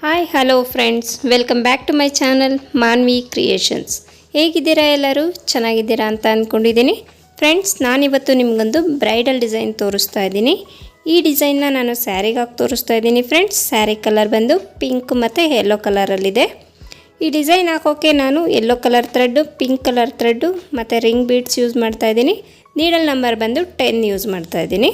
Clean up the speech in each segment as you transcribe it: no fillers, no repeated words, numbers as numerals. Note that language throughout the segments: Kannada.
Hi hello friends, welcome back to my channel Manvi creations. ಹೇಗಿದ್ದೀರಾ? ಎಲ್ಲರೂ ಚೆನ್ನಾಗಿದ್ದೀರಾ ಅಂತ ಅಂದ್ಕೊಂಡಿದ್ದೀನಿ. ಫ್ರೆಂಡ್ಸ್, ನಾನಿವತ್ತು ನಿಮಗೊಂದು ಬ್ರೈಡಲ್ ಡಿಸೈನ್ ತೋರಿಸ್ತಾ ಇದ್ದೀನಿ. ಈ ಡಿಸೈನ್ನ ನಾನು ಸ್ಯಾರಿಗಾಗಿ ತೋರಿಸ್ತಾ ಇದ್ದೀನಿ. ಫ್ರೆಂಡ್ಸ್, ಸ್ಯಾರಿ ಕಲರ್ ಬಂದು ಪಿಂಕ್ ಮತ್ತು ಯೆಲ್ಲೋ ಕಲರಲ್ಲಿದೆ. ಈ ಡಿಸೈನ್ ಹಾಕೋಕ್ಕೆ ನಾನು yellow colour thread, pink colour thread ಮತ್ತು ರಿಂಗ್ ಬೀಡ್ಸ್ ಯೂಸ್ ಮಾಡ್ತಾ ಇದ್ದೀನಿ. ನೀಡಲ್ ನಂಬರ್ ಬಂದು 10 ಯೂಸ್ ಮಾಡ್ತಾ ಇದ್ದೀನಿ.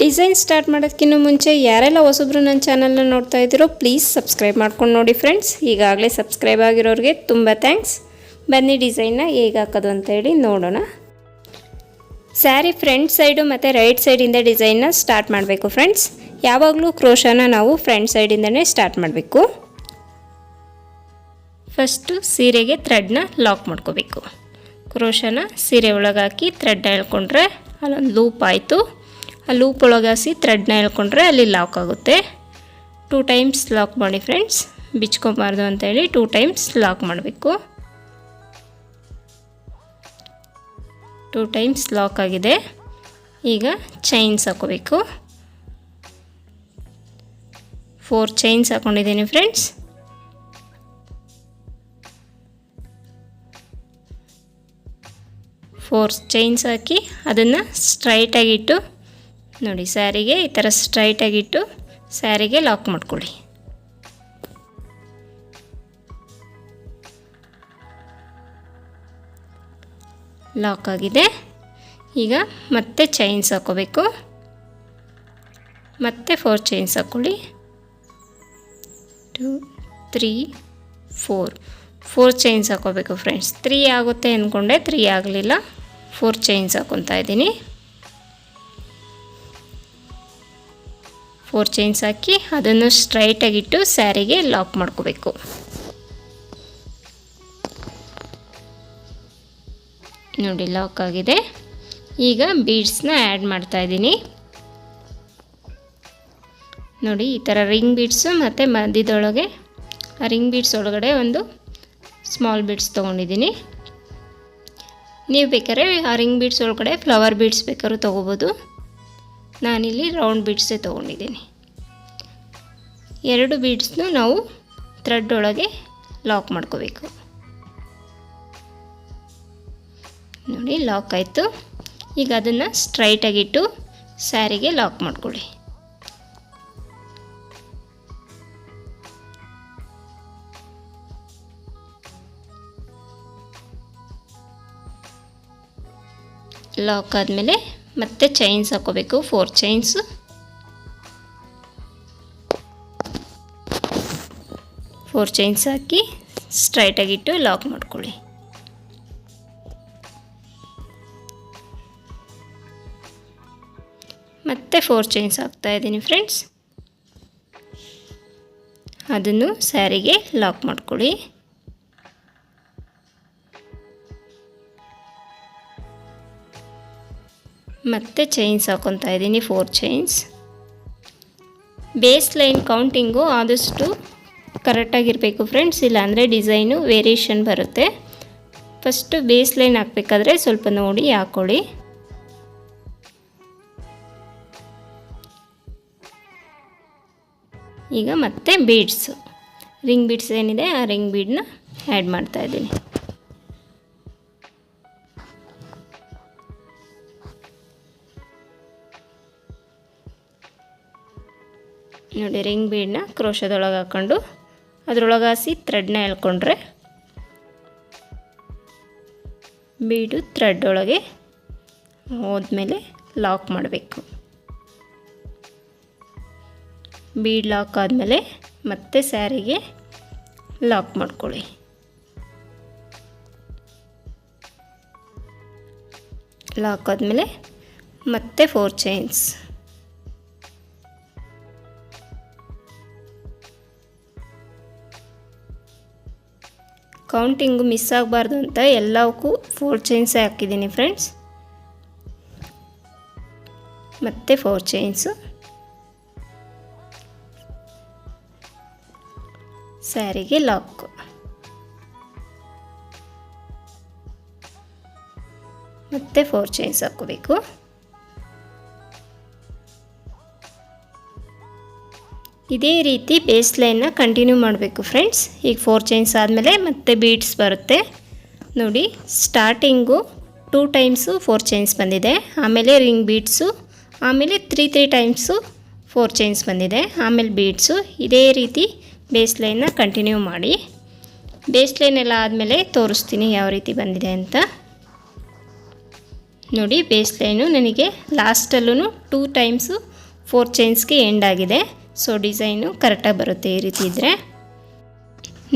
ಡಿಸೈನ್ ಸ್ಟಾರ್ಟ್ ಮಾಡೋದಕ್ಕಿಂತ ಮುಂಚೆ ಯಾರೆಲ್ಲ ಹೊಸಬ್ರು ನನ್ನ ಚಾನಲ್ನ ನೋಡ್ತಾ ಇದ್ದೀರೋ ಪ್ಲೀಸ್ ಸಬ್ಸ್ಕ್ರೈಬ್ ಮಾಡ್ಕೊಂಡು ನೋಡಿ ಫ್ರೆಂಡ್ಸ್. ಈಗಾಗಲೇ ಸಬ್ಸ್ಕ್ರೈಬ್ ಆಗಿರೋರಿಗೆ ತುಂಬ ಥ್ಯಾಂಕ್ಸ್. ಬನ್ನಿ ಡಿಸೈನ್ನ ಹೇಗೆ ಹಾಕೋದು ಅಂತ ಹೇಳಿ ನೋಡೋಣ. ಸ್ಯಾರಿ ಫ್ರಂಟ್ ಸೈಡು ಮತ್ತು ರೈಟ್ ಸೈಡಿಂದ ಡಿಸೈನ್ನ ಸ್ಟಾರ್ಟ್ ಮಾಡಬೇಕು ಫ್ರೆಂಡ್ಸ್. ಯಾವಾಗಲೂ ಕ್ರೋಶನ ನಾವು ಫ್ರಂಟ್ ಸೈಡಿಂದನೇ ಸ್ಟಾರ್ಟ್ ಮಾಡಬೇಕು. ಫಸ್ಟು ಸೀರೆಗೆ ಥ್ರೆಡ್ನ ಲಾಕ್ ಮಾಡ್ಕೋಬೇಕು. ಕ್ರೋಶನ ಸೀರೆ ಒಳಗೆ ಹಾಕಿ ಥ್ರೆಡ್ನ ಎಳ್ಕೊಂಡ್ರೆ ಅಲ್ಲೊಂದು ಲೂಪ್ ಆಯಿತು. ಆ ಲೂಪ್ ಒಳಗೆ ಹಾಸಿ ಥ್ರೆಡ್ನ ಎಳ್ಕೊಂಡ್ರೆ ಅಲ್ಲಿ ಲಾಕ್ ಆಗುತ್ತೆ. 2 ಟೈಮ್ಸ್ ಲಾಕ್ ಮಾಡಿ ಫ್ರೆಂಡ್ಸ್, ಬಿಚ್ಕೊಬಾರ್ದು ಅಂತೇಳಿ 2 ಟೈಮ್ಸ್ ಲಾಕ್ ಮಾಡಬೇಕು. 2 ಟೈಮ್ಸ್ ಲಾಕ್ ಆಗಿದೆ. ಈಗ ಚೈನ್ಸ್ ಹಾಕೋಬೇಕು. 4 ಚೈನ್ಸ್ ಹಾಕ್ಕೊಂಡಿದ್ದೀನಿ ಫ್ರೆಂಡ್ಸ್. ಫೋರ್ ಚೈನ್ಸ್ ಹಾಕಿ ಅದನ್ನು ಸ್ಟ್ರೈಟಾಗಿಟ್ಟು ನೋಡಿ, ಸ್ಯಾರಿಗೆ ಈ ಥರ ಸ್ಟ್ರೈಟಾಗಿಟ್ಟು ಸ್ಯಾರಿಗೆ ಲಾಕ್ ಮಾಡ್ಕೊಳ್ಳಿ. ಲಾಕ್ ಆಗಿದೆ. ಈಗ ಮತ್ತೆ ಚೈನ್ಸ್ ಹಾಕೋಬೇಕು. ಮತ್ತೆ 4 ಚೈನ್ಸ್ ಹಾಕ್ಕೊಳ್ಳಿ. 2 3 4 ಚೈನ್ಸ್ ಹಾಕೋಬೇಕು ಫ್ರೆಂಡ್ಸ್. 3 ಆಗುತ್ತೆ ಅಂದ್ಕೊಂಡೆ, 3 ಆಗಲಿಲ್ಲ. 4 ಚೈನ್ಸ್ ಹಾಕ್ಕೊತಾ ಇದ್ದೀನಿ. 4 ಚೈನ್ಸ್ ಹಾಕಿ ಅದನ್ನು ಸ್ಟ್ರೈಟಾಗಿಟ್ಟು ಸ್ಯಾರಿಗೆ ಲಾಕ್ ಮಾಡ್ಕೋಬೇಕು. ನೋಡಿ, ಲಾಕ್ ಆಗಿದೆ. ಈಗ ಬೀಡ್ಸ್ನ ಆ್ಯಡ್ ಮಾಡ್ತಾಯಿದ್ದೀನಿ. ನೋಡಿ, ಈ ಥರ ರಿಂಗ್ ಬೀಡ್ಸು ಮತ್ತು ಮಧ್ಯದೊಳಗೆ ಆ ರಿಂಗ್ ಬೀಡ್ಸ್ ಒಳಗಡೆ ಒಂದು ಸ್ಮಾಲ್ ಬೀಡ್ಸ್ ತೊಗೊಂಡಿದ್ದೀನಿ. ನೀವು ಬೇಕಾದ್ರೆ ಆ ರಿಂಗ್ ಬೀಡ್ಸ್ ಒಳಗಡೆ ಫ್ಲವರ್ ಬೀಡ್ಸ್ ಬೇಕಾದ್ರೂ ತೊಗೋಬೋದು. ನಾನಿಲ್ಲಿ ರೌಂಡ್ ಬೀಡ್ಸೇ ತೊಗೊಂಡಿದ್ದೀನಿ. 2 ಬೀಡ್ಸ್ನು ನಾವು ಥ್ರೆಡ್ ಒಳಗೆ ಲಾಕ್ ಮಾಡ್ಕೋಬೇಕು. ನೋಡಿ, ಲಾಕ್ ಆಯಿತು. ಈಗ ಅದನ್ನು ಸ್ಟ್ರೈಟಾಗಿಟ್ಟು ಸ್ಯಾರಿಗೆ ಲಾಕ್ ಮಾಡ್ಕೊಳ್ಳಿ. ಲಾಕ್ ಆದಮೇಲೆ ಮತ್ತೆ ಚೈನ್ಸ್ ಹಾಕೋಬೇಕು. 4 ಚೈನ್ಸು. 4 ಚೈನ್ಸ್ ಹಾಕಿ ಸ್ಟ್ರೈಟಾಗಿಟ್ಟು ಲಾಕ್ ಮಾಡ್ಕೊಳ್ಳಿ. ಮತ್ತೆ 4 ಚೈನ್ಸ್ ಹಾಕ್ತಾಯಿದ್ದೀನಿ ಫ್ರೆಂಡ್ಸ್. ಅದನ್ನು ಸ್ಯಾರಿಗೆ ಲಾಕ್ ಮಾಡ್ಕೊಳ್ಳಿ. ಮತ್ತೆ ಚೈನ್ಸ್ ಹಾಕ್ಕೊತಾ ಇದ್ದೀನಿ. 4 ಚೈನ್ಸ್. ಬೇಸ್ ಲೈನ್ ಕೌಂಟಿಂಗು ಆದಷ್ಟು ಕರೆಕ್ಟಾಗಿರಬೇಕು ಫ್ರೆಂಡ್ಸ್, ಇಲ್ಲಾಂದರೆ ಡಿಸೈನು ವೇರಿಯೇಷನ್ ಬರುತ್ತೆ. ಫಸ್ಟು ಬೇಸ್ ಲೈನ್ ಹಾಕಬೇಕಾದ್ರೆ ಸ್ವಲ್ಪ ನೋಡಿ ಹಾಕ್ಕೊಳ್ಳಿ. ಈಗ ಮತ್ತೆ ಬೀಡ್ಸ್, ರಿಂಗ್ ಬೀಡ್ಸ್ ಏನಿದೆ ಆ ರಿಂಗ್ ಬೀಡನ್ನ ಆ್ಯಡ್ ಮಾಡ್ತಾಯಿದ್ದೀನಿ. ನೋಡಿ, ರಿಂಗ್ ಬೀಡನ್ನ ಕ್ರೋಶದೊಳಗೆ ಹಾಕ್ಕೊಂಡು ಅದರೊಳಗೆ ಹಾಸಿ ಥ್ರೆಡ್ನ ಎಳ್ಕೊಂಡ್ರೆ ಬೀಡು ಥ್ರೆಡ್ ಒಳಗೆ ಹೋದ್ಮೇಲೆ ಲಾಕ್ ಮಾಡಬೇಕು. ಬೀಡ್ ಲಾಕ್ ಆದಮೇಲೆ ಮತ್ತೆ ಸ್ಯಾರಿಗೆ ಲಾಕ್ ಮಾಡ್ಕೊಳ್ಳಿ. ಲಾಕ್ ಆದಮೇಲೆ ಮತ್ತೆ 4 ಚೈನ್ಸ್. ಕೌಂಟಿಂಗು ಮಿಸ್ ಆಗಬಾರ್ದು ಅಂತ ಎಲ್ಲವಕ್ಕೂ 4 ಚೈನ್ಸೇ ಹಾಕಿದ್ದೀನಿ ಫ್ರೆಂಡ್ಸ್. ಮತ್ತೆ 4 ಚೈನ್ಸು. ಸ್ಯಾರಿಗೆ ಲಾಕ್. ಮತ್ತೆ 4 ಚೈನ್ಸ್ ಹಾಕೋಬೇಕು. ಇದೇ ರೀತಿ ಬೇಸ್ ಲೈನ್ನ ಕಂಟಿನ್ಯೂ ಮಾಡಬೇಕು ಫ್ರೆಂಡ್ಸ್. ಈಗ 4 ಚೈನ್ಸ್ ಆದಮೇಲೆ ಮತ್ತೆ ಬೀಡ್ಸ್ ಬರುತ್ತೆ ನೋಡಿ. ಸ್ಟಾರ್ಟಿಂಗು 2 ಟೈಮ್ಸು 4 ಚೈನ್ಸ್ ಬಂದಿದೆ, ಆಮೇಲೆ ರಿಂಗ್ ಬೀಡ್ಸು, ಆಮೇಲೆ 3 ಟೈಮ್ಸು 4 ಚೈನ್ಸ್ ಬಂದಿದೆ, ಆಮೇಲೆ ಬೀಡ್ಸು. ಇದೇ ರೀತಿ ಬೇಸ್ ಲೈನ್ನ ಕಂಟಿನ್ಯೂ ಮಾಡಿ. ಬೇಸ್ ಲೈನ್ ಎಲ್ಲ ಆದಮೇಲೆ ತೋರಿಸ್ತೀನಿ ಯಾವ ರೀತಿ ಬಂದಿದೆ ಅಂತ ನೋಡಿ. ಬೇಸ್ ಲೈನು ನನಗೆ ಲಾಸ್ಟಲ್ಲೂ 2 ಟೈಮ್ಸು 4 ಚೈನ್ಸ್ಗೆ ಎಂಡ್ ಆಗಿದೆ. ಸೊ ಡಿಸೈನು ಕರೆಕ್ಟಾಗಿ ಬರುತ್ತೆ ಈ ರೀತಿ ಇದ್ದರೆ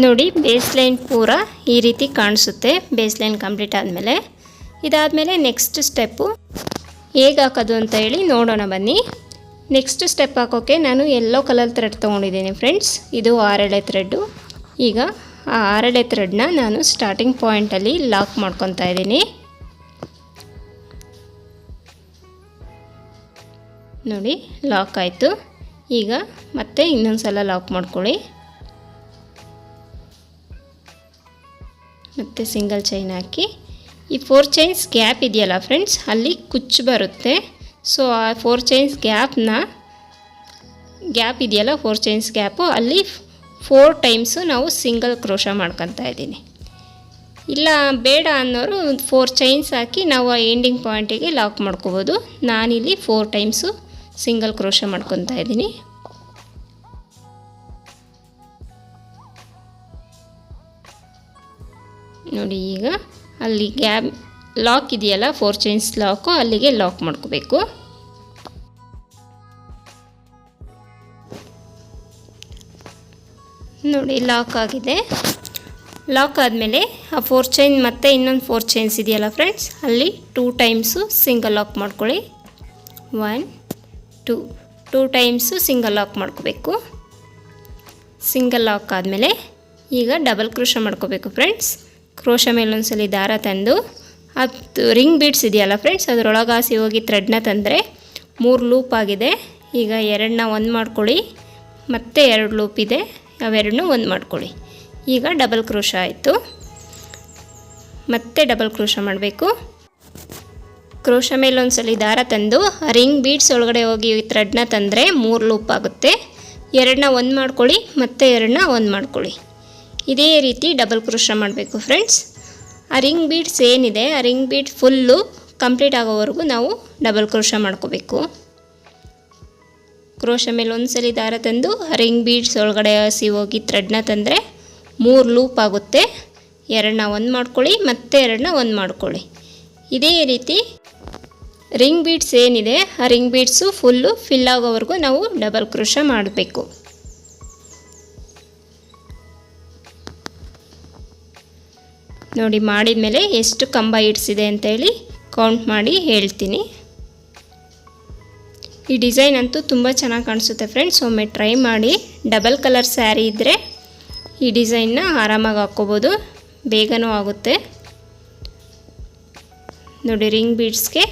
ನೋಡಿ. ಬೇಸ್ ಲೈನ್ ಪೂರ ಈ ರೀತಿ ಕಾಣಿಸುತ್ತೆ ಬೇಸ್ ಲೈನ್ ಕಂಪ್ಲೀಟ್ ಆದಮೇಲೆ. ಇದಾದಮೇಲೆ ನೆಕ್ಸ್ಟ್ ಸ್ಟೆಪ್ಪು ಹೇಗೆ ಹಾಕೋದು ಅಂತ ಹೇಳಿ ನೋಡೋಣ ಬನ್ನಿ. ನೆಕ್ಸ್ಟ್ ಸ್ಟೆಪ್ ಹಾಕೋಕ್ಕೆ ನಾನು ಯೆಲ್ಲೋ ಕಲರ್ ಥ್ರೆಡ್ ತೊಗೊಂಡಿದ್ದೀನಿ ಫ್ರೆಂಡ್ಸ್. ಇದು 6 ಎಳೆ ಥ್ರೆಡ್ಡು. ಈಗ ಆ 6 ಎಳೆ ಥ್ರೆಡ್ನ ನಾನು ಸ್ಟಾರ್ಟಿಂಗ್ ಪಾಯಿಂಟಲ್ಲಿ ಲಾಕ್ ಮಾಡ್ಕೊತಾ ಇದ್ದೀನಿ ನೋಡಿ. ಲಾಕ್ ಆಯಿತು. ಈಗ ಮತ್ತೆ ಇನ್ನೊಂದು ಸಲ ಲಾಕ್ ಮಾಡ್ಕೊಳ್ಳಿ. ಮತ್ತೆ ಸಿಂಗಲ್ ಚೈನ್ ಹಾಕಿ ಈ 4 ಚೈನ್ಸ್ ಗ್ಯಾಪ್ ಇದೆಯಲ್ಲ ಫ್ರೆಂಡ್ಸ್, ಅಲ್ಲಿ ಕುಚ್ಚು ಬರುತ್ತೆ. ಸೊ ಆ 4 ಚೈನ್ಸ್ ಗ್ಯಾಪ್ ಇದೆಯಲ್ಲ, 4 ಚೈನ್ಸ್ ಗ್ಯಾಪು, ಅಲ್ಲಿ 4 ಟೈಮ್ಸು ನಾವು ಸಿಂಗಲ್ ಕ್ರೋಶ ಮಾಡ್ಕೊತಾ ಇದ್ದೀನಿ. ಇಲ್ಲ ಬೇಡ ಅನ್ನೋರು 4 ಚೈನ್ಸ್ ಹಾಕಿ ನಾವು ಆ ಎಂಡಿಂಗ್ ಪಾಯಿಂಟಿಗೆ ಲಾಕ್ ಮಾಡ್ಕೋಬೋದು. ನಾನಿಲ್ಲಿ 4 ಟೈಮ್ಸು ಸಿಂಗಲ್ ಕ್ರೋಶ ಮಾಡ್ಕೊತಾ ಇದ್ದೀನಿ ನೋಡಿ. ಈಗ ಅಲ್ಲಿ ಗ್ಯಾಪ್ ಲಾಕ್ ಇದೆಯಲ್ಲ 4 ಚೈನ್ಸ್ ಲಾಕು, ಅಲ್ಲಿಗೆ ಲಾಕ್ ಮಾಡ್ಕೋಬೇಕು. ನೋಡಿ ಲಾಕ್ ಆಗಿದೆ. ಲಾಕ್ ಆದಮೇಲೆ ಆ 4 ಚೈನ್ ಮತ್ತು ಇನ್ನೊಂದು 4 ಚೈನ್ಸ್ ಇದೆಯಲ್ಲ ಫ್ರೆಂಡ್ಸ್, ಅಲ್ಲಿ 2 ಟೈಮ್ಸು ಸಿಂಗಲ್ ಲಾಕ್ ಮಾಡ್ಕೊಳ್ಳಿ. 1 2 ಟೈಮ್ಸು ಸಿಂಗಲ್ ಲಾಕ್ ಮಾಡ್ಕೋಬೇಕು. ಸಿಂಗಲ್ ಲಾಕ್ ಆದಮೇಲೆ ಈಗ ಡಬಲ್ ಕ್ರೋಶ ಮಾಡ್ಕೋಬೇಕು ಫ್ರೆಂಡ್ಸ್. ಕ್ರೋಶ ಮೇಲೊಂದ್ಸಲಿ ದಾರ ತಂದು ಅದು ರಿಂಗ್ ಬೀಡ್ಸ್ ಇದೆಯಲ್ಲ ಫ್ರೆಂಡ್ಸ್, ಅದರೊಳಗೆ ಹಾಸಿ ಹೋಗಿ ಥ್ರೆಡ್ನ ತಂದರೆ 3 ಲೂಪ್ ಆಗಿದೆ. ಈಗ 2ನ 1 ಮಾಡ್ಕೊಳ್ಳಿ, ಮತ್ತೆ 2 ಲೂಪ್ ಇದೆ, ಅವೆರಡನ್ನೂ 1 ಮಾಡ್ಕೊಳ್ಳಿ. ಈಗ ಡಬಲ್ ಕ್ರೋಶ ಆಯಿತು. ಮತ್ತೆ ಡಬಲ್ ಕ್ರೋಶ ಮಾಡಬೇಕು. ಕ್ರೋಶ ಮೇಲೊಂದ್ಸಲಿ ದಾರ ತಂದು ರಿಂಗ್ ಬೀಡ್ಸ್ ಒಳಗಡೆ ಹೋಗಿ ಥ್ರೆಡ್ನ ತಂದರೆ 3 ಲೂಪ್ ಆಗುತ್ತೆ. 2ನ 1 ಮಾಡ್ಕೊಳ್ಳಿ, ಮತ್ತೆ 2ನ 1 ಮಾಡ್ಕೊಳ್ಳಿ. ಇದೇ ರೀತಿ ಡಬಲ್ ಕ್ರೋಶ ಮಾಡಬೇಕು ಫ್ರೆಂಡ್ಸ್. ಆ ರಿಂಗ್ ಬೀಡ್ಸ್ ಏನಿದೆ, ಆ ರಿಂಗ್ ಬೀಡ್ ಫುಲ್ಲು ಕಂಪ್ಲೀಟ್ ಆಗೋವರೆಗೂ ನಾವು ಡಬಲ್ ಕ್ರೋಶ ಮಾಡ್ಕೋಬೇಕು. ಕ್ರೋಶ ಮೇಲೆ ಒಂದ್ಸಲಿ ದಾರ ತಂದು ರಿಂಗ್ ಬೀಡ್ಸ್ ಒಳಗಡೆ ಹಸಿ ಹೋಗಿ ಥ್ರೆಡ್ನ ತಂದರೆ 3 ಲೂಪ್ ಆಗುತ್ತೆ. 2ನ 1 ಮಾಡ್ಕೊಳ್ಳಿ, ಮತ್ತೆ 2ನ 1 ಮಾಡ್ಕೊಳ್ಳಿ. ಇದೇ ರೀತಿ ರಿಂಗ್ ಬೀಡ್ಸ್ ಏನಿದೆ, ಆ ರಿಂಗ್ ಬೀಡ್ಸು ಫುಲ್ಲು ಫಿಲ್ ಆಗೋವರೆಗೂ ನಾವು ಡಬಲ್ ಕ್ರೋಶ ಮಾಡಬೇಕು. ನೋಡಿ ಮಾಡಿದ ಮೇಲೆ ಎಷ್ಟು ಕಂಬ ಇಡ್ಸಿದೆ ಅಂತೇಳಿ ಕೌಂಟ್ ಮಾಡಿ ಹೇಳ್ತೀನಿ. ಈ ಡಿಸೈನ್ ಅಂತೂ ತುಂಬ ಚೆನ್ನಾಗಿ ಕಾಣಿಸುತ್ತೆ ಫ್ರೆಂಡ್ಸ್. ಒಮ್ಮೆ ಟ್ರೈ ಮಾಡಿ. ಡಬಲ್ ಕಲರ್ ಸ್ಯಾರಿ ಇದ್ದರೆ ಈ ಡಿಸೈನ್ನ ಆರಾಮಾಗಿ ಹಾಕ್ಕೋಬೋದು, ಬೇಗನೂ ಆಗುತ್ತೆ. ನೋಡಿ ರಿಂಗ್ ಬೀಡ್ಸ್ಗೆ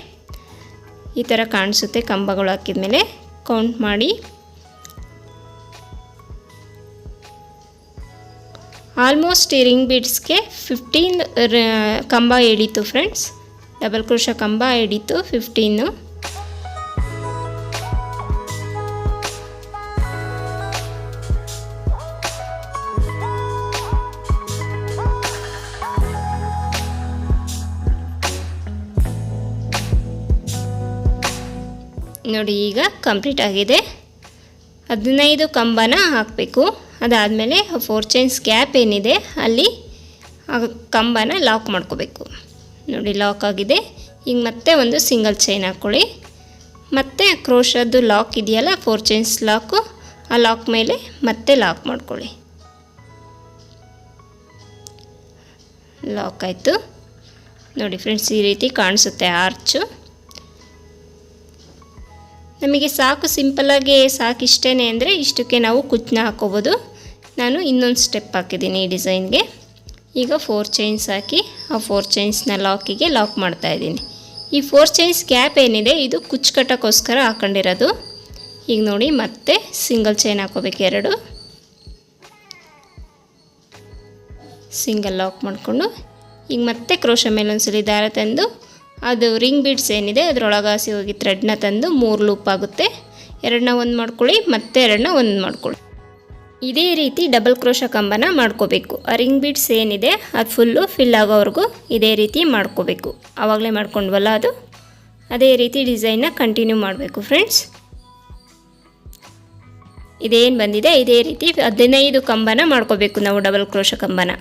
ಈ ಥರ ಕಾಣಿಸುತ್ತೆ. ಕಂಬಗಳು ಹಾಕಿದ ಮೇಲೆ ಕೌಂಟ್ ಮಾಡಿ. ಆಲ್ಮೋಸ್ಟ್ ಈ ರಿಂಗ್ ಬೀಡ್ಸ್ಗೆ 15 ಕಂಬ ಹಿಡಿತು ಫ್ರೆಂಡ್ಸ್. ಡಬಲ್ ಕ್ರೋಶ ಕಂಬ ಹಿಡಿತು 15. ನೋಡಿ ಈಗ ಕಂಪ್ಲೀಟ್ ಆಗಿದೆ. 15 ಕಂಬನ ಹಾಕಬೇಕು. ಅದಾದಮೇಲೆ 4 ಚೈನ್ಸ್ ಗ್ಯಾಪ್ ಏನಿದೆ ಅಲ್ಲಿ ಆ ಕಂಬನ ಲಾಕ್ ಮಾಡ್ಕೋಬೇಕು. ನೋಡಿ ಲಾಕ್ ಆಗಿದೆ. ಈಗ ಮತ್ತೆ ಒಂದು ಸಿಂಗಲ್ ಚೈನ್ ಹಾಕ್ಕೊಳ್ಳಿ. ಮತ್ತೆ ಕ್ರೋಶದ್ದು ಲಾಕ್ ಇದೆಯಲ್ಲ 4 ಚೈನ್ಸ್ ಲಾಕು, ಆ ಲಾಕ್ ಮೇಲೆ ಮತ್ತೆ ಲಾಕ್ ಮಾಡ್ಕೊಳ್ಳಿ. ಲಾಕ್ ಆಯಿತು. ನೋಡಿ ಫ್ರೆಂಡ್ಸ್ ಈ ರೀತಿ ಕಾಣಿಸುತ್ತೆ ಆರ್ಚು. ನಮಗೆ ಸಾಕು, ಸಿಂಪಲ್ಲಾಗಿ ಸಾಕು ಇಷ್ಟೇ ಅಂದರೆ ಇಷ್ಟಕ್ಕೆ ನಾವು ಕುಚ್ಚನ್ನ ಹಾಕ್ಕೋಬೋದು. ನಾನು ಇನ್ನೊಂದು ಸ್ಟೆಪ್ ಹಾಕಿದ್ದೀನಿ ಈ ಡಿಸೈನ್ಗೆ. ಈಗ 4 ಚೈನ್ಸ್ ಹಾಕಿ ಆ 4 ಚೈನ್ಸ್ನ ಲಾಕಿಗೆ ಲಾಕ್ ಮಾಡ್ತಾಯಿದ್ದೀನಿ. ಈ 4 ಚೈನ್ಸ್ ಗ್ಯಾಪ್ ಏನಿದೆ ಇದು ಕುಚ್ಚು ಕಟ್ಟೋಕ್ಕೋಸ್ಕರ ಹಾಕೊಂಡಿರೋದು. ಈಗ ನೋಡಿ ಮತ್ತೆ ಸಿಂಗಲ್ ಚೈನ್ ಹಾಕೋಬೇಕು. 2 ಸಿಂಗಲ್ ಲಾಕ್ ಮಾಡಿಕೊಂಡು ಈಗ ಮತ್ತೆ ಕ್ರೋಶ ಮೇಲೊಂದ್ಸಲಿ ದಾರ ತಂದು ಅದು ರಿಂಗ್ ಬೀಡ್ಸ್ ಏನಿದೆ ಅದರೊಳಗೆ ಹಾಸಿ ಹೋಗಿ ಥ್ರೆಡ್ನ ತಂದು 3 ಲೂಪ್ ಆಗುತ್ತೆ. ಎರಡನ್ನ ಒಂದು ಮಾಡ್ಕೊಳ್ಳಿ, ಮತ್ತೆ ಎರಡನ್ನ ಒಂದು ಮಾಡ್ಕೊಳ್ಳಿ. ಇದೇ ರೀತಿ ಡಬಲ್ ಕ್ರೋಶ ಕಂಬನ ಮಾಡ್ಕೋಬೇಕು. ಆ ರಿಂಗ್ ಬೀಡ್ಸ್ ಏನಿದೆ ಅದು ಫುಲ್ಲು ಫಿಲ್ ಆಗೋವರೆಗೂ ಇದೇ ರೀತಿ ಮಾಡ್ಕೋಬೇಕು. ಆವಾಗಲೇ ಮಾಡ್ಕೊಂಡ್ವಲ್ಲ ಅದು, ಅದೇ ರೀತಿ ಡಿಸೈನ್ನ ಕಂಟಿನ್ಯೂ ಮಾಡಬೇಕು ಫ್ರೆಂಡ್ಸ್. ಇದೇನು ಬಂದಿದೆ ಇದೇ ರೀತಿ 15 ಕಂಬನ ಮಾಡ್ಕೋಬೇಕು ನಾವು, ಡಬಲ್ ಕ್ರೋಶ ಕಂಬನ.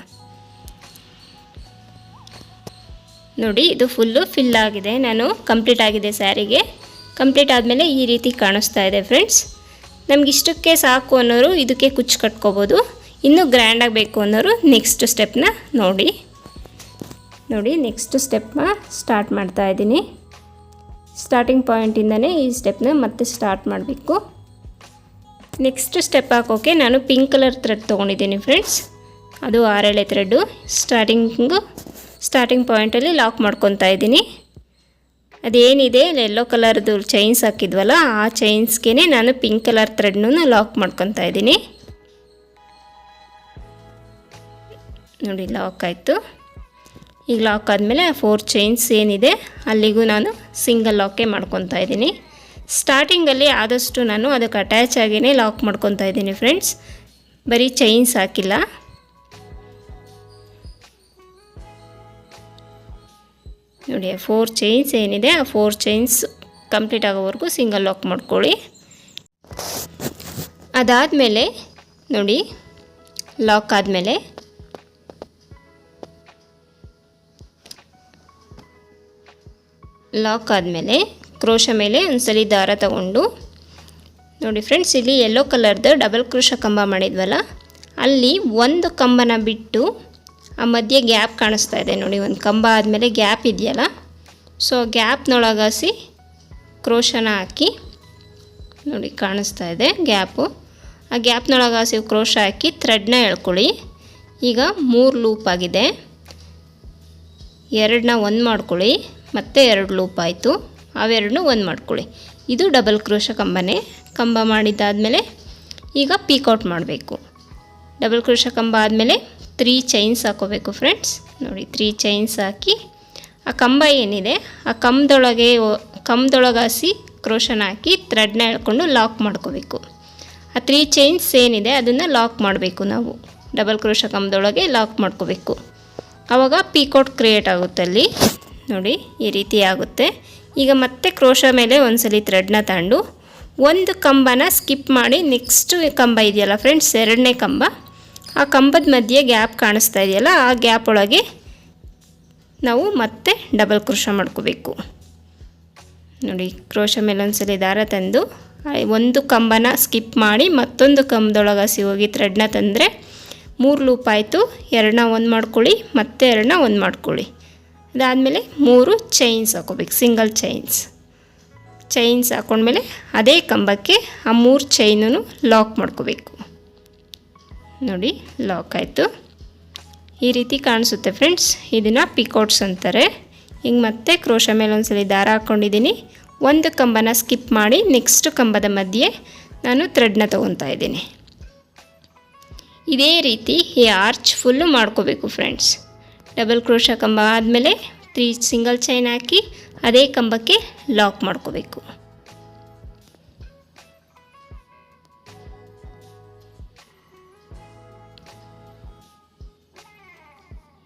ನೋಡಿ ಇದು ಫುಲ್ಲು ಫಿಲ್ ಆಗಿದೆ, ನಾನು ಕಂಪ್ಲೀಟ್ ಆಗಿದೆ ಸ್ಯಾರಿಗೆ. ಕಂಪ್ಲೀಟ್ ಆದಮೇಲೆ ಈ ರೀತಿ ಕಾಣಿಸ್ತಾ ಇದೆ ಫ್ರೆಂಡ್ಸ್. ನಮಗಿಷ್ಟಕ್ಕೆ ಸಾಕು ಅನ್ನೋರು ಇದಕ್ಕೆ ಕುಚ್ಚು ಕಟ್ಕೋಬೋದು. ಇನ್ನೂ ಗ್ರ್ಯಾಂಡಾಗಿ ಬೇಕು ಅನ್ನೋರು ನೆಕ್ಸ್ಟ್ ಸ್ಟೆಪ್ನ ನೋಡಿ ನೆಕ್ಸ್ಟ್ ಸ್ಟೆಪ್ನ ಸ್ಟಾರ್ಟ್ ಮಾಡ್ತಾ ಇದ್ದೀನಿ. ಸ್ಟಾರ್ಟಿಂಗ್ ಪಾಯಿಂಟಿಂದನೇ ಈ ಸ್ಟೆಪ್ನ ಮತ್ತೆ ಸ್ಟಾರ್ಟ್ ಮಾಡಬೇಕು. ನೆಕ್ಸ್ಟ್ ಸ್ಟೆಪ್ ಹಾಕೋಕ್ಕೆ ನಾನು ಪಿಂಕ್ ಕಲರ್ ಥ್ರೆಡ್ ತೊಗೊಂಡಿದ್ದೀನಿ ಫ್ರೆಂಡ್ಸ್. ಅದು 6 ಎಳೆ ಥ್ರೆಡ್ಡು ಸ್ಟಾರ್ಟಿಂಗ್ ಪಾಯಿಂಟಲ್ಲಿ ಲಾಕ್ ಮಾಡ್ಕೊತಾ ಇದ್ದೀನಿ. ಅದೇನಿದೆ ಯೆಲ್ಲೋ ಕಲರ್ದು ಚೈನ್ಸ್ ಹಾಕಿದ್ವಲ್ಲ, ಆ ಚೈನ್ಸ್ಗೆ ನಾನು ಪಿಂಕ್ ಕಲರ್ ಥ್ರೆಡ್ನೂ ಲಾಕ್ ಮಾಡ್ಕೊತಾ ಇದ್ದೀನಿ. ನೋಡಿ ಲಾಕ್ ಆಯಿತು. ಈಗ ಲಾಕ್ ಆದಮೇಲೆ 4 ಚೈನ್ಸ್ ಏನಿದೆ ಅಲ್ಲಿಗೂ ನಾನು ಸಿಂಗಲ್ ಲಾಕೇ ಮಾಡ್ಕೊತಾ ಇದ್ದೀನಿ. ಸ್ಟಾರ್ಟಿಂಗಲ್ಲಿ ಆದಷ್ಟು ನಾನು ಅದಕ್ಕೆ ಅಟ್ಯಾಚ್ ಆಗಿಯೇ ಲಾಕ್ ಮಾಡ್ಕೊತಾ ಇದ್ದೀನಿ ಫ್ರೆಂಡ್ಸ್, ಬರೀ ಚೈನ್ಸ್ ಹಾಕಿಲ್ಲ. ನೋಡಿ 4 ಚೈನ್ಸ್ ಏನಿದೆ ಆ 4 ಚೈನ್ಸ್ ಕಂಪ್ಲೀಟ್ ಆಗೋವರೆಗೂ ಸಿಂಗಲ್ ಲಾಕ್ ಮಾಡ್ಕೊಳ್ಳಿ. ಅದಾದಮೇಲೆ ನೋಡಿ ಲಾಕ್ ಆದಮೇಲೆ ಕ್ರೋಶ ಮೇಲೆ ಒಂದ್ಸಲಿ ದಾರ ತಗೊಂಡು ನೋಡಿ ಫ್ರೆಂಡ್ಸ್, ಇಲ್ಲಿ ಯೆಲ್ಲೋ ಕಲರ್ದು ಡಬಲ್ ಕ್ರೋಶ ಕಂಬ ಮಾಡಿದ್ವಲ್ಲ, ಅಲ್ಲಿ ಒಂದು ಕಂಬನ ಬಿಟ್ಟು ಆ ಮಧ್ಯೆ ಗ್ಯಾಪ್ ಕಾಣಿಸ್ತಾ ಇದೆ ನೋಡಿ, ಒಂದು ಕಂಬ ಆದಮೇಲೆ ಗ್ಯಾಪ್ ಇದೆಯಲ್ಲ, ಸೊ ಗ್ಯಾಪ್ನೊಳಗಾಸಿ ಕ್ರೋಶನ ಹಾಕಿ ನೋಡಿ ಕಾಣಿಸ್ತಾ ಇದೆ ಗ್ಯಾಪು. ಆ ಗ್ಯಾಪ್ನೊಳಗಾಸಿ ಕ್ರೋಶ ಹಾಕಿ ಥ್ರೆಡ್ನ ಎಳ್ಕೊಳ್ಳಿ. ಈಗ 3 ಲೂಪ್ ಆಗಿದೆ, 2ನ 1 ಮಾಡ್ಕೊಳ್ಳಿ, ಮತ್ತೆ 2 ಲೂಪ್ ಆಯಿತು, ಅವೆರಡನ್ನೂ 1 ಮಾಡ್ಕೊಳ್ಳಿ. ಇದು ಡಬಲ್ ಕ್ರೋಶ ಕಂಬ ಮಾಡಿದ್ದಾದಮೇಲೆ ಈಗ ಪೀಕೌಟ್ ಮಾಡಬೇಕು. ಡಬಲ್ ಕ್ರೋಶ ಕಂಬ ಆದಮೇಲೆ 3 ಚೈನ್ಸ್ ಹಾಕೋಬೇಕು ಫ್ರೆಂಡ್ಸ್. ನೋಡಿ 3 ಚೈನ್ಸ್ ಹಾಕಿ ಆ ಕಂಬ ಏನಿದೆ ಆ ಕಂಬದೊಳಗಾಸಿ ಕ್ರೋಶನ ಹಾಕಿ ಥ್ರೆಡ್ನ ಎಳ್ಕೊಂಡು ಲಾಕ್ ಮಾಡ್ಕೋಬೇಕು. ಆ 3 ಚೈನ್ಸ್ ಏನಿದೆ ಅದನ್ನು ಲಾಕ್ ಮಾಡಬೇಕು ನಾವು, ಡಬಲ್ ಕ್ರೋಶ ಕಂಬದೊಳಗೆ ಲಾಕ್ ಮಾಡ್ಕೋಬೇಕು. ಆವಾಗ ಪೀಕೌಟ್ ಕ್ರಿಯೇಟ್ ಆಗುತ್ತೆ ಅಲ್ಲಿ ನೋಡಿ, ಈ ರೀತಿ ಆಗುತ್ತೆ. ಈಗ ಮತ್ತೆ ಕ್ರೋಶ ಮೇಲೆ ಒಂದ್ಸಲಿ ಥ್ರೆಡ್ನ ತಗೊಂಡು ಒಂದು ಕಂಬನ ಸ್ಕಿಪ್ ಮಾಡಿ ನೆಕ್ಸ್ಟ್ ಕಂಬ ಇದೆಯಲ್ಲ ಫ್ರೆಂಡ್ಸ್, 2ನೇ ಕಂಬ, ಆ ಕಂಬದ ಮಧ್ಯೆ ಗ್ಯಾಪ್ ಕಾಣಿಸ್ತಾ ಇದೆಯಲ್ಲ, ಆ ಗ್ಯಾಪ್ ಒಳಗೆ ನಾವು ಮತ್ತೆ ಡಬಲ್ ಕ್ರೋಶ ಮಾಡ್ಕೋಬೇಕು. ನೋಡಿ ಕ್ರೋಶ ಮೇಲೆ ಒಂದ್ಸಲಿ ದಾರ ತಂದು ಒಂದು ಕಂಬನ ಸ್ಕಿಪ್ ಮಾಡಿ ಮತ್ತೊಂದು ಕಂಬದೊಳಗಾಸಿ ಹೋಗಿ ಥ್ರೆಡ್ನ ತಂದರೆ 3 ಲೂಪ್ ಆಯಿತು. 2ನ 1 ಮಾಡ್ಕೊಳ್ಳಿ, ಮತ್ತೆ 2ನ 1 ಮಾಡ್ಕೊಳ್ಳಿ. ಅದಾದಮೇಲೆ 3 ಚೈನ್ಸ್ ಹಾಕೋಬೇಕು, ಸಿಂಗಲ್ ಚೈನ್ಸ್ ಹಾಕೊಂಡ್ಮೇಲೆ ಅದೇ ಕಂಬಕ್ಕೆ ಆ 3 ಚೈನೂ ಲಾಕ್ ಮಾಡ್ಕೋಬೇಕು. ನೋಡಿ ಲಾಕ್ ಆಯಿತು. ಈ ರೀತಿ ಕಾಣಿಸುತ್ತೆ ಫ್ರೆಂಡ್ಸ್, ಇದನ್ನು ಪಿಕೌಟ್ಸ್ ಅಂತಾರೆ. ಹಿಂಗೆ ಮತ್ತೆ ಕ್ರೋಶ ಮೇಲೆ ಒಂದ್ಸಲಿ ದಾರ ಹಾಕ್ಕೊಂಡಿದ್ದೀನಿ, ಒಂದು ಕಂಬನ ಸ್ಕಿಪ್ ಮಾಡಿ ನೆಕ್ಸ್ಟ್ ಕಂಬದ ಮಧ್ಯೆ ನಾನು ಥ್ರೆಡ್ನ ತೊಗೊತಾ ಇದ್ದೀನಿ. ಇದೇ ರೀತಿ ಈ ಆರ್ಚ್ ಫುಲ್ಲು ಮಾಡ್ಕೋಬೇಕು ಫ್ರೆಂಡ್ಸ್. ಡಬಲ್ ಕ್ರೋಶ ಕಂಬ ಆದಮೇಲೆ 3 ಸಿಂಗಲ್ ಚೈನ್ ಹಾಕಿ ಅದೇ ಕಂಬಕ್ಕೆ ಲಾಕ್ ಮಾಡ್ಕೋಬೇಕು.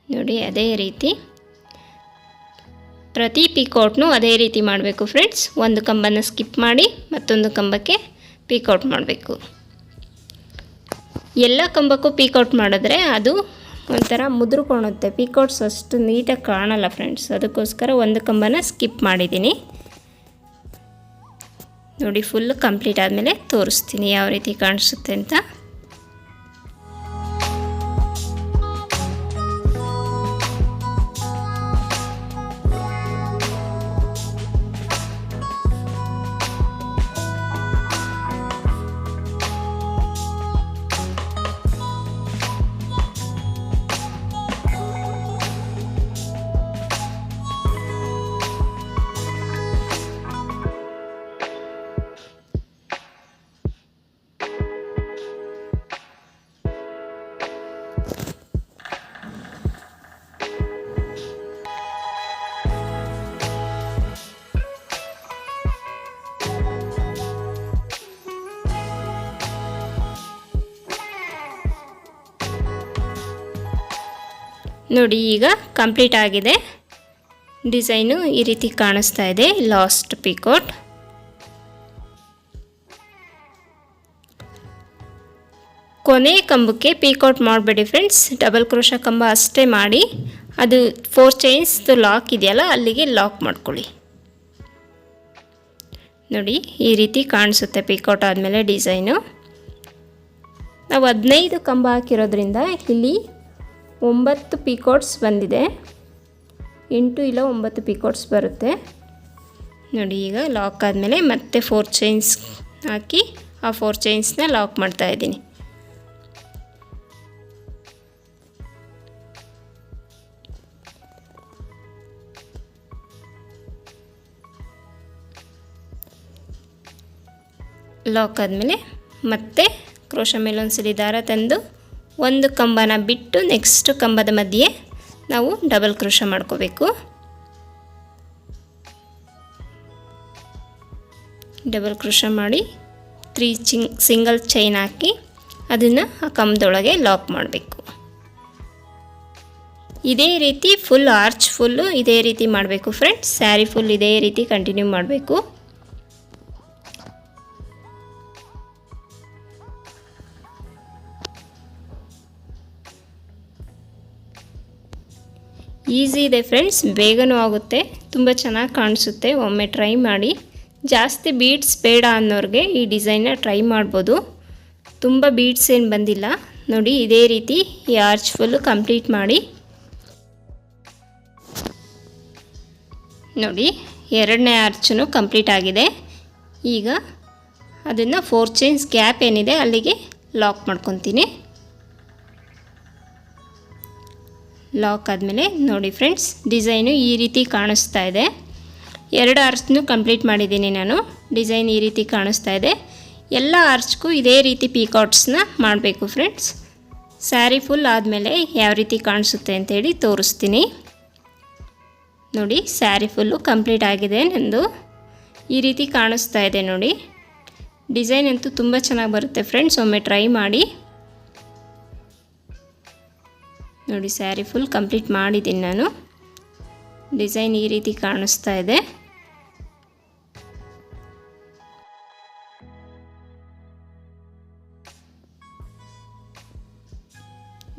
ನೋಡಿ ಅದೇ ರೀತಿ ಪ್ರತಿ ಪಿಕೌಟ್ನು ಅದೇ ರೀತಿ ಮಾಡಬೇಕು ಫ್ರೆಂಡ್ಸ್. ಒಂದು ಕಂಬನ ಸ್ಕಿಪ್ ಮಾಡಿ ಮತ್ತೊಂದು ಕಂಬಕ್ಕೆ ಪಿಕೌಟ್ ಮಾಡಬೇಕು. ಎಲ್ಲ ಕಂಬಕ್ಕೂ ಪಿಕೌಟ್ ಮಾಡಿದ್ರೆ ಅದು ಒಂಥರ ಮುದ್ರಕೊಳುತ್ತೆ, ಪಿಕೌಟ್ಸ್ ಅಷ್ಟು ನೀಟಾಗಿ ಕಾಣಲ್ಲ ಫ್ರೆಂಡ್ಸ್. ಅದಕ್ಕೋಸ್ಕರ ಒಂದು ಕಂಬನ ಸ್ಕಿಪ್ ಮಾಡಿದ್ದೀನಿ. ನೋಡಿ ಫುಲ್ ಕಂಪ್ಲೀಟ್ ಆದಮೇಲೆ ತೋರಿಸ್ತೀನಿ ಯಾವ ರೀತಿ ಕಾಣಿಸುತ್ತೆ ಅಂತ. ನೋಡಿ ಈಗ ಕಂಪ್ಲೀಟ್ ಆಗಿದೆ. ಡಿಸೈನು ಈ ರೀತಿ ಕಾಣಿಸ್ತಾ ಇದೆ. Last picot. ಕೊನೆ ಕಂಬಕ್ಕೆ ಪಿಕೋಟ್ ಮಾಡಬೇಡಿ ಫ್ರೆಂಡ್ಸ್, ಡಬಲ್ ಕ್ರೋಶ ಕಂಬ ಅಷ್ಟೇ ಮಾಡಿ ಅದು 4 ಚೈನ್ಸ್ದು ಲಾಕ್ ಇದೆಯಲ್ಲ ಅಲ್ಲಿಗೆ ಲಾಕ್ ಮಾಡ್ಕೊಳ್ಳಿ. ನೋಡಿ ಈ ರೀತಿ ಕಾಣಿಸುತ್ತೆ ಪಿಕೋಟ್ ಆದಮೇಲೆ ಡಿಸೈನು. ನಾವು 15 ಕಂಬ ಹಾಕಿರೋದ್ರಿಂದ ಇಲ್ಲಿ 9 ಪಿಕೋಟ್ಸ್ ಬಂದಿದೆ. 8 ಇಲ್ಲ 9 ಪಿಕೋಟ್ಸ್ ಬರುತ್ತೆ. ನೋಡಿ ಈಗ ಲಾಕ್ ಆದಮೇಲೆ ಮತ್ತೆ 4 ಚೈನ್ಸ್ ಹಾಕಿ ಆ 4 ಚೈನ್ಸ್ನ ಲಾಕ್ ಮಾಡ್ತಾ ಇದ್ದೀನಿ. ಲಾಕ್ ಆದಮೇಲೆ ಮತ್ತೆ ಕ್ರೋಶ ಮೇಲೆ ಒಂದ್ಸಲಿ ದಾರ ತಂದು ಒಂದು ಕಂಬನ ಬಿಟ್ಟು ನೆಕ್ಸ್ಟ್ ಕಂಬದ ಮಧ್ಯೆ ನಾವು ಡಬಲ್ ಕ್ರೋಶ ಮಾಡ್ಕೋಬೇಕು. ಡಬಲ್ ಕ್ರೋಶ ಮಾಡಿ 3 ಸಿಂಗಲ್ ಚೈನ್ ಹಾಕಿ ಅದನ್ನು ಆ ಕಂಬದೊಳಗೆ ಲಾಕ್ ಮಾಡಬೇಕು. ಇದೇ ರೀತಿ ಫುಲ್ ಆರ್ಚ್ ಫುಲ್ಲು ಇದೇ ರೀತಿ ಮಾಡಬೇಕು ಫ್ರೆಂಡ್ಸ್. ಸ್ಯಾರಿ ಫುಲ್ ಇದೇ ರೀತಿ ಕಂಟಿನ್ಯೂ ಮಾಡಬೇಕು. ಈಸಿ ಇದೆ ಫ್ರೆಂಡ್ಸ್, ಬೇಗನೂ ಆಗುತ್ತೆ, ತುಂಬ ಚೆನ್ನಾಗಿ ಕಾಣಿಸುತ್ತೆ. ಒಮ್ಮೆ ಟ್ರೈ ಮಾಡಿ. ಜಾಸ್ತಿ ಬೀಡ್ಸ್ ಬೇಡ ಅನ್ನೋರಿಗೆ ಈ ಡಿಸೈನ್ನ ಟ್ರೈ ಮಾಡ್ಬೋದು. ತುಂಬ ಬೀಡ್ಸ್ ಏನು ಬಂದಿಲ್ಲ. ನೋಡಿ ಇದೇ ರೀತಿ ಈ ಆರ್ಚ್ ಫುಲ್ಲು ಕಂಪ್ಲೀಟ್ ಮಾಡಿ. ನೋಡಿ 2ನೇ ಆರ್ಚನ್ನು ಕಂಪ್ಲೀಟ್ ಆಗಿದೆ. ಈಗ ಅದನ್ನು 4 ಚೈನ್ಸ್ ಗ್ಯಾಪ್ ಏನಿದೆ ಅಲ್ಲಿಗೆ ಲಾಕ್ ಮಾಡ್ಕೊತೀನಿ. ಲಾಕ್ ಆದಮೇಲೆ ನೋಡಿ ಫ್ರೆಂಡ್ಸ್ ಡಿಸೈನು ಈ ರೀತಿ ಕಾಣಿಸ್ತಾ ಇದೆ. 2 ಆರ್ಚ್ನು ಕಂಪ್ಲೀಟ್ ಮಾಡಿದ್ದೀನಿ ನಾನು. ಡಿಸೈನ್ ಈ ರೀತಿ ಕಾಣಿಸ್ತಾ ಇದೆ. ಎಲ್ಲ ಆರ್ಚ್ಗೂ ಇದೇ ರೀತಿ ಪಿಕಾಟ್ಸ್ನ ಮಾಡಬೇಕು ಫ್ರೆಂಡ್ಸ್. ಸ್ಯಾರಿ ಫುಲ್ ಆದಮೇಲೆ ಯಾವ ರೀತಿ ಕಾಣಿಸುತ್ತೆ ಅಂತೇಳಿ ತೋರಿಸ್ತೀನಿ. ನೋಡಿ ಸ್ಯಾರಿ ಫುಲ್ಲು ಕಂಪ್ಲೀಟ್ ಆಗಿದೆ ನಂದು. ಈ ರೀತಿ ಕಾಣಿಸ್ತಾ ಇದೆ ನೋಡಿ. ಡಿಸೈನ್ ಅಂತೂ ತುಂಬ ಚೆನ್ನಾಗಿ ಬರುತ್ತೆ ಫ್ರೆಂಡ್ಸ್, ಒಮ್ಮೆ ಟ್ರೈ ಮಾಡಿ. ನೋಡಿ ಸ್ಯಾರಿ ಫುಲ್ ಕಂಪ್ಲೀಟ್ ಮಾಡಿದ್ದೀನಿ ನಾನು. ಡಿಸೈನ್ ಈ ರೀತಿ ಕಾಣಿಸ್ತಾ ಇದೆ.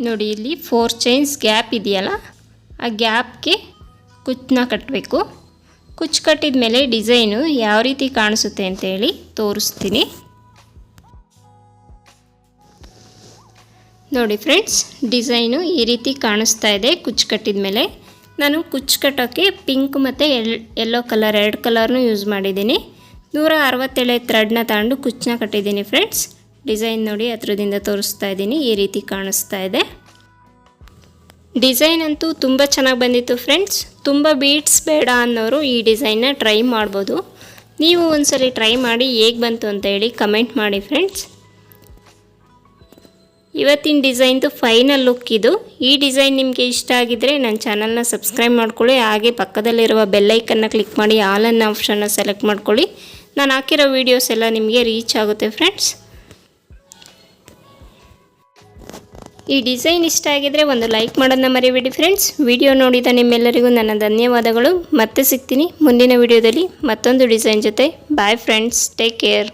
ನೋಡಿ ಇಲ್ಲಿ 4 ಚೈನ್ಸ್ ಗ್ಯಾಪ್ ಇದೆಯಲ್ಲ ಆ ಗ್ಯಾಪ್ಗೆ ಕುಚ್ಚನ್ನ ಕಟ್ಟಬೇಕು. ಕುಚ್ಚು ಕಟ್ಟಿದ ಮೇಲೆ ಡಿಸೈನು ಯಾವ ರೀತಿ ಕಾಣಿಸುತ್ತೆ ಅಂತೇಳಿ ತೋರಿಸ್ತೀನಿ. ನೋಡಿ ಫ್ರೆಂಡ್ಸ್ ಡಿಸೈನು ಈ ರೀತಿ ಕಾಣಿಸ್ತಾ ಇದೆ. ಕುಚ್ಚು ಕಟ್ಟಿದ ಮೇಲೆ ನಾನು ಕುಚ್ಚು ಕಟ್ಟೋಕ್ಕೆ ಪಿಂಕ್ ಮತ್ತು ಯೆಲ್ಲೋ ಕಲರ್ 2 ಕಲರ್ನೂ ಯೂಸ್ ಮಾಡಿದ್ದೀನಿ. 167 ಥ್ರೆಡ್ನ ತಗೊಂಡು ಕುಚ್ಚನ್ನ ಕಟ್ಟಿದ್ದೀನಿ ಫ್ರೆಂಡ್ಸ್. ಡಿಸೈನ್ ನೋಡಿ ಹತ್ರದಿಂದ ತೋರಿಸ್ತಾ ಇದ್ದೀನಿ. ಈ ರೀತಿ ಕಾಣಿಸ್ತಾ ಇದೆ. ಡಿಸೈನ್ ಅಂತೂ ತುಂಬ ಚೆನ್ನಾಗಿ ಬಂದಿತ್ತು ಫ್ರೆಂಡ್ಸ್. ತುಂಬ ಬೀಡ್ಸ್ ಬೇಡ ಅನ್ನೋರು ಈ ಡಿಸೈನ್ನ ಟ್ರೈ ಮಾಡ್ಬೋದು. ನೀವು ಒಂದ್ಸಲಿ ಟ್ರೈ ಮಾಡಿ ಹೇಗೆ ಬಂತು ಅಂತ ಹೇಳಿ ಕಮೆಂಟ್ ಮಾಡಿ ಫ್ರೆಂಡ್ಸ್. ಇವತ್ತಿನ ಡಿಸೈನ್ದು ಫೈನಲ್ ಲುಕ್ ಇದು. ಈ ಡಿಸೈನ್ ನಿಮಗೆ ಇಷ್ಟ ಆಗಿದ್ದರೆ ನನ್ನ ಚಾನಲ್ನ ಸಬ್ಸ್ಕ್ರೈಬ್ ಮಾಡ್ಕೊಳ್ಳಿ. ಹಾಗೆ ಪಕ್ಕದಲ್ಲಿರುವ ಬೆಲ್ಲೈಕನ್ನ ಕ್ಲಿಕ್ ಮಾಡಿ ಆಲ್ ಅನ್ನೋ ಆಪ್ಷನ್ನ ಸೆಲೆಕ್ಟ್ ಮಾಡ್ಕೊಳ್ಳಿ. ನಾನು ಹಾಕಿರೋ ವೀಡಿಯೋಸ್ ಎಲ್ಲ ನಿಮಗೆ ರೀಚ್ ಆಗುತ್ತೆ ಫ್ರೆಂಡ್ಸ್. ಈ ಡಿಸೈನ್ ಇಷ್ಟ ಆಗಿದ್ರೆ ಒಂದು ಲೈಕ್ ಮಾಡೋದನ್ನ ಮರಿಬೇಡಿ ಫ್ರೆಂಡ್ಸ್. ವಿಡಿಯೋ ನೋಡಿದ ನಿಮ್ಮೆಲ್ಲರಿಗೂ ನನ್ನ ಧನ್ಯವಾದಗಳು. ಮತ್ತೆ ಸಿಗ್ತೀನಿ ಮುಂದಿನ ವಿಡಿಯೋದಲ್ಲಿ ಮತ್ತೊಂದು ಡಿಸೈನ್ ಜೊತೆ. Bye friends, take care.